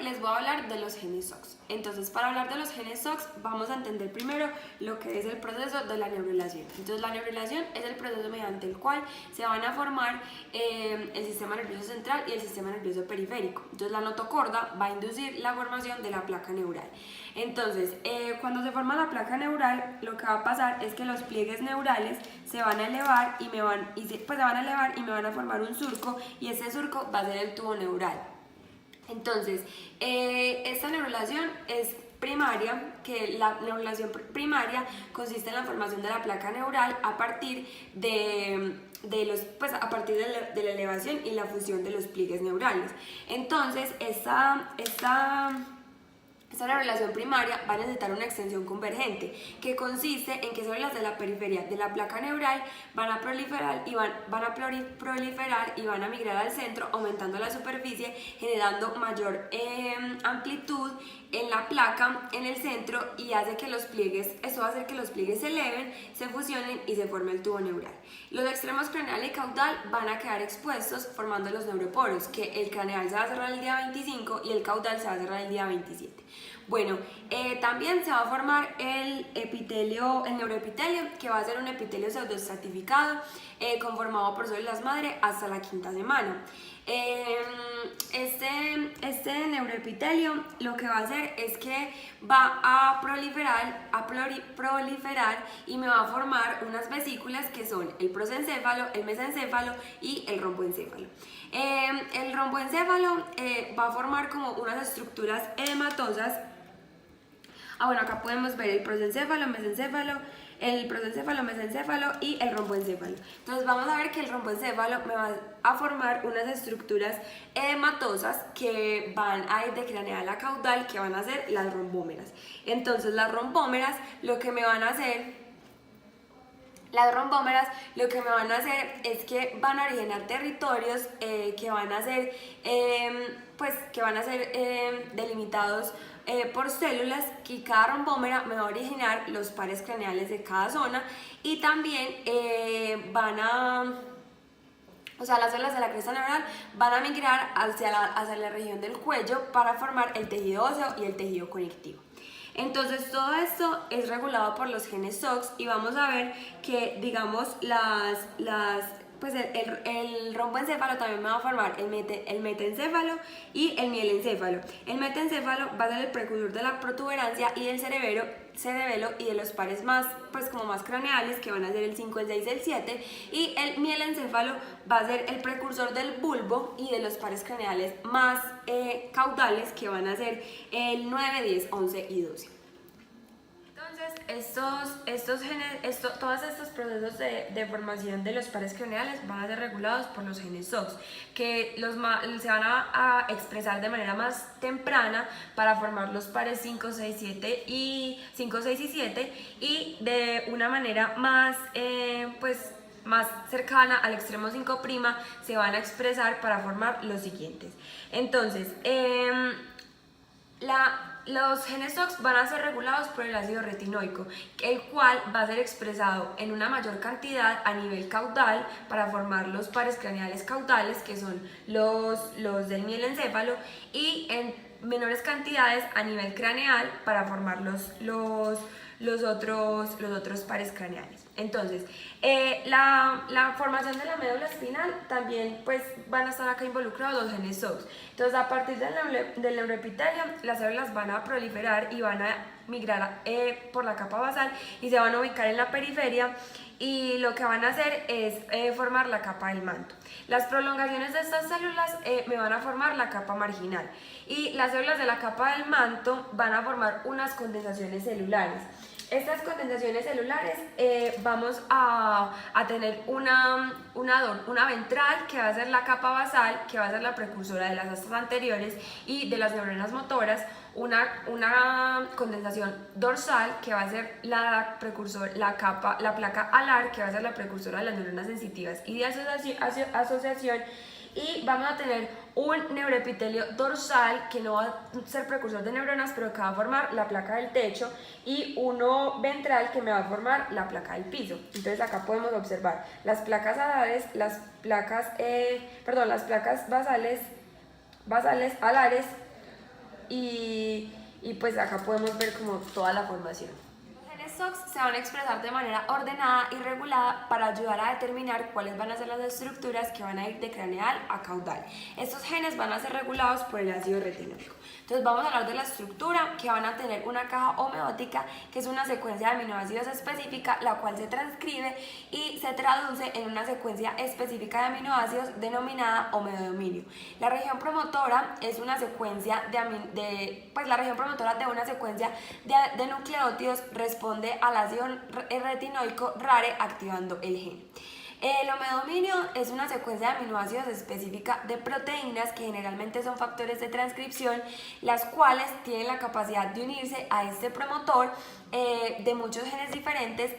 les voy a hablar de los genes SOX. Entonces, para hablar de los genes SOX, vamos a entender primero lo que es el proceso de la neurulación. Entonces, la neurulación es el proceso mediante el cual se van a formar el sistema nervioso central y el sistema nervioso periférico. Entonces, la notocorda va a inducir la formación de la placa neural. Entonces, cuando se forma la placa neural, lo que va a pasar es que los pliegues neurales se van a elevar y me van a formar un surco, y ese surco va a ser el tubo neural. Entonces, esta neurulación es primaria, que la neurulación primaria consiste en la formación de la placa neural a partir de la elevación y la fusión de los pliegues neurales. Entonces, esta neurulación primaria va a necesitar una extensión convergente, que consiste en que células de la periferia de la placa neural van a proliferar y van a migrar al centro, aumentando la superficie, generando mayor amplitud en la placa en el centro, y esto va a hacer que los pliegues se eleven, se fusionen y se forme el tubo neural. Los extremos craneal y caudal van a quedar expuestos, formando los neuroporos, que el craneal se va a cerrar el día 25 y el caudal se va a cerrar el día 27. Bueno, también se va a formar el neuroepitelio, que va a ser un epitelio pseudoestratificado conformado por células madre hasta la quinta semana. Este neuroepitelio lo que va a hacer es que va a proliferar y me va a formar unas vesículas que son el prosencéfalo, el mesencéfalo y el romboencéfalo. El romboencéfalo va a formar como unas estructuras edematosas. Bueno, acá podemos ver el prosencéfalo, mesencéfalo y el romboencéfalo. Entonces vamos a ver que el romboencéfalo me va a formar unas estructuras edematosas que van a ir de craneal a caudal, que van a ser las rombómeras. Entonces las rombómeras lo que me van a hacer es que van a originar territorios que van a ser delimitados por células, que cada rombómera me va a originar los pares craneales de cada zona, y también las células de la cresta neural van a migrar hacia la región del cuello para formar el tejido óseo y el tejido conectivo. Entonces, todo esto es regulado por los genes SOX, y vamos a ver que, digamos, el romboencéfalo también me va a formar el metencéfalo y el mielencéfalo. El metencéfalo va a ser el precursor de la protuberancia y del cerebelo y de los pares más craneales, que van a ser el 5, el 6, el 7, y el mielencéfalo va a ser el precursor del bulbo y de los pares craneales más caudales, que van a ser el 9, 10, 11 y 12. Entonces, todos estos procesos de formación de los pares craneales van a ser regulados por los genes SOX, que se van a expresar de manera más temprana para formar los pares 5, 6 y 7, y de una manera más cercana al extremo 5' se van a expresar para formar los siguientes. Entonces, los genes SOX van a ser regulados por el ácido retinoico, el cual va a ser expresado en una mayor cantidad a nivel caudal para formar los pares craneales caudales, que son los del mielencéfalo, y en menores cantidades a nivel craneal para formar los otros pares craneales. Entonces, la formación de la médula espinal también van a estar acá involucrados los genes SOX. Entonces, a partir del neuroepitelio, las células van a proliferar y van a migrar por la capa basal y se van a ubicar en la periferia, y lo que van a hacer es formar la capa del manto. Las prolongaciones de estas células me van a formar la capa marginal, y las células de la capa del manto van a formar unas condensaciones celulares. Estas condensaciones celulares vamos a tener una ventral, que va a ser la capa basal, que va a ser la precursora de las astas anteriores y de las neuronas motoras, una condensación dorsal, que va a ser la placa alar, que va a ser la precursora de las neuronas sensitivas y de asociación, y vamos a tener un neuroepitelio dorsal, que no va a ser precursor de neuronas, pero que va a formar la placa del techo, y uno ventral, que me va a formar la placa del piso. Entonces acá podemos observar las placas alares, las placas basales, alares, y pues acá podemos ver como toda la formación. SOX se van a expresar de manera ordenada y regulada para ayudar a determinar cuáles van a ser las estructuras que van a ir de craneal a caudal. Estos genes van a ser regulados por el ácido retinóico. Entonces vamos a hablar de la estructura, que van a tener una caja homeótica, que es una secuencia de aminoácidos específica, la cual se transcribe y se traduce en una secuencia específica de aminoácidos denominada homeodominio. La región promotora es una secuencia la región promotora de una secuencia de nucleótidos responde al ácido retinoico rare activando el gen. El homeodominio es una secuencia de aminoácidos específica de proteínas que generalmente son factores de transcripción, las cuales tienen la capacidad de unirse a este promotor de muchos genes diferentes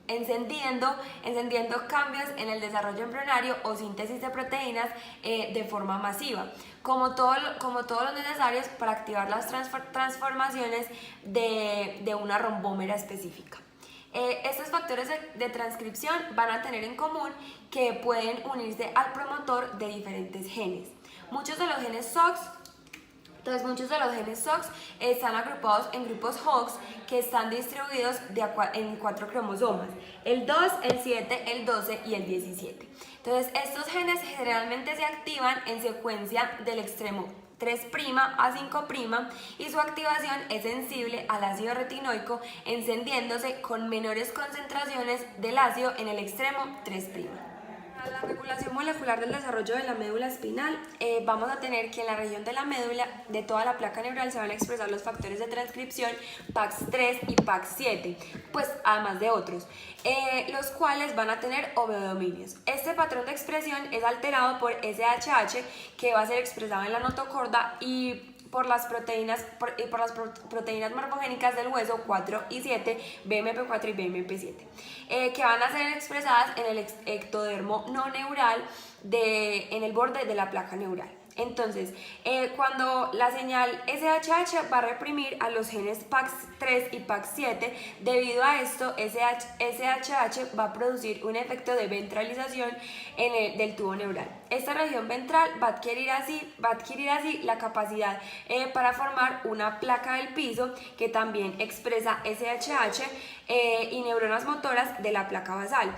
encendiendo cambios en el desarrollo embrionario o síntesis de proteínas de forma masiva, como todos los necesarios para activar las transformaciones de una rombómera específica. Estos factores de transcripción van a tener en común que pueden unirse al promotor de diferentes genes. Muchos de los genes SOX están agrupados en grupos HOX que están distribuidos en 4 cromosomas, el 2, el 7, el 12 y el 17. Entonces, estos genes generalmente se activan en secuencia del extremo 3' a 5' y su activación es sensible al ácido retinoico, encendiéndose con menores concentraciones del ácido en el extremo 3'. La regulación molecular del desarrollo de la médula espinal, vamos a tener que en la región de la médula de toda la placa neural se van a expresar los factores de transcripción PAX3 y PAX7, pues además de otros, los cuales van a tener homeodominios. Este patrón de expresión es alterado por SHH, que va a ser expresado en la notocorda, y por las proteínas morfogénicas del hueso 4 y 7, BMP4 y BMP7, que van a ser expresadas en el ectodermo no neural en el borde de la placa neural. Entonces, cuando la señal SHH va a reprimir a los genes PAX3 y PAX7, debido a esto, SHH va a producir un efecto de ventralización del tubo neural. Esta región ventral va a adquirir así la capacidad para formar una placa del piso que también expresa SHH y neuronas motoras de la placa basal.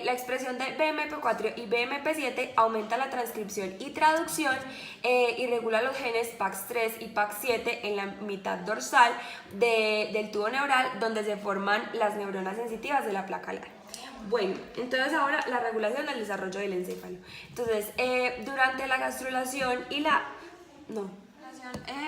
La expresión de BMP4 y BMP7 aumenta la transcripción y traducción y regula los genes PAX3 y PAX7 en la mitad dorsal del tubo neural, donde se forman las neuronas sensitivas de la placa alar. Bueno, entonces ahora la regulación del desarrollo del encéfalo. Entonces, durante la gastrulación y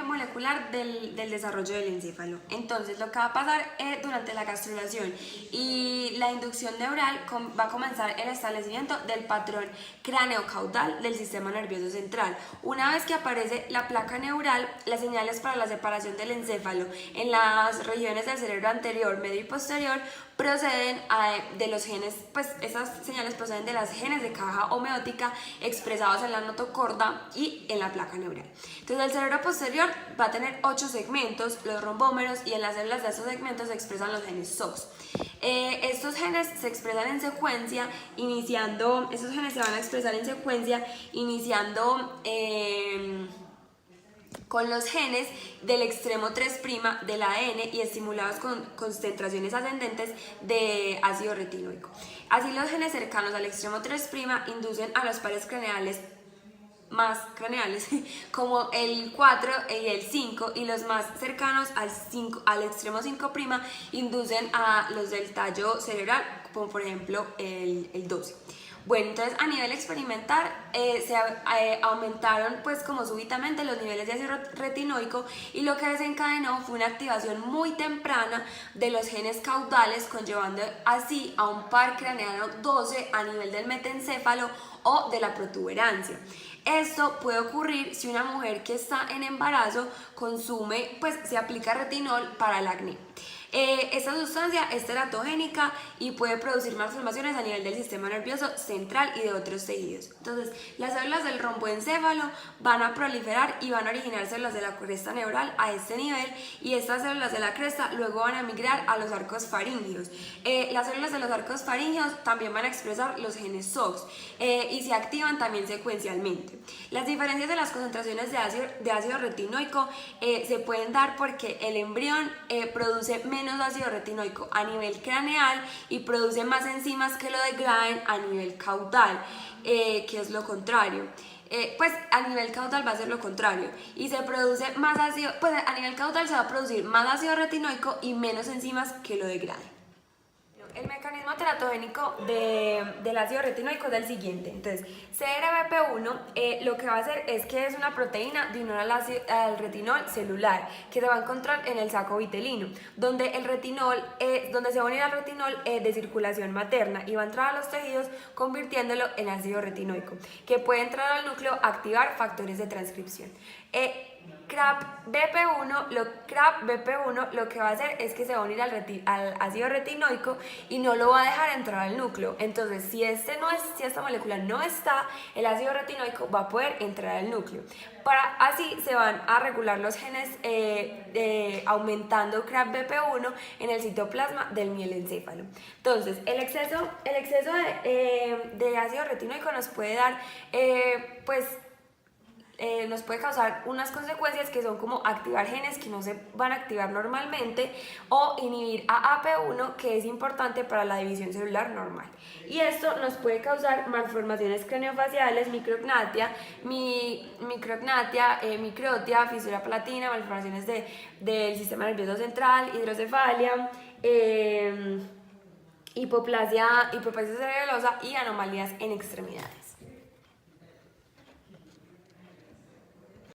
molecular del desarrollo del encéfalo. Entonces, lo que va a pasar durante la gastrulación y la inducción neural va a comenzar el establecimiento del patrón craneocaudal del sistema nervioso central. Una vez que aparece la placa neural, las señales para la separación del encéfalo en las regiones del cerebro anterior, medio y posterior proceden de los genes, pues esas señales proceden de los genes de caja homeótica expresados en la notocorda y en la placa neural. Entonces, el cerebro posterior va a tener 8 segmentos, los rombómeros, y en las células de estos segmentos se expresan los genes SOX. Estos genes se expresan en secuencia, estos genes se van a expresar en secuencia, iniciando con los genes del extremo 3' del ADN y estimulados con concentraciones ascendentes de ácido retinoico. Así, los genes cercanos al extremo 3' inducen a los pares craneales más craneales como el 4 y el 5, y los más cercanos al extremo 5' inducen a los del tallo cerebral, como por ejemplo el 12. Bueno, entonces a nivel experimental se aumentaron pues como súbitamente los niveles de ácido retinoico, y lo que desencadenó fue una activación muy temprana de los genes caudales, conllevando así a un par craneano 12 a nivel del metencéfalo o de la protuberancia. Esto puede ocurrir si una mujer que está en embarazo se aplica retinol para el acné. Esta sustancia es teratogénica y puede producir malformaciones a nivel del sistema nervioso central y de otros tejidos. Entonces, las células del romboencéfalo van a proliferar y van a originar células de la cresta neural a este nivel, y estas células de la cresta luego van a migrar a los arcos faríngeos. Las células de los arcos faríngeos también van a expresar los genes SOX y se activan también secuencialmente. Las diferencias de las concentraciones de ácido retinoico se pueden dar porque el embrión produce menos ácido retinoico a nivel craneal y produce más enzimas que lo degraden a nivel caudal, que es lo contrario. Pues a nivel caudal va a ser lo contrario y se produce más ácido, pues a nivel caudal se va a producir más ácido retinoico y menos enzimas que lo degraden. El mecanismo teratogénico del ácido retinoico es el siguiente. Entonces, CRBP1 lo que va a hacer es que es una proteína de unión al retinol celular que se va a encontrar en el saco vitelino, donde el retinol, donde se va a unir al retinol de circulación materna y va a entrar a los tejidos convirtiéndolo en ácido retinoico, que puede entrar al núcleo a activar factores de transcripción. CRAB-BP1 lo que va a hacer es que se va a unir al ácido retinoico y no lo va a dejar entrar al núcleo. Entonces, si esta molécula no está, el ácido retinoico va a poder entrar al núcleo. Así se van a regular los genes aumentando CRAB-BP1 en el citoplasma del mielencéfalo. Entonces, el exceso de ácido retinoico nos puede dar, nos puede causar unas consecuencias que son como activar genes que no se van a activar normalmente o inhibir a AP1, que es importante para la división celular normal. Y esto nos puede causar malformaciones craneofaciales, micrognatia, microtia, fisura palatina, malformaciones del sistema nervioso central, hidrocefalia, hipoplasia cerebelosa y anomalías en extremidades.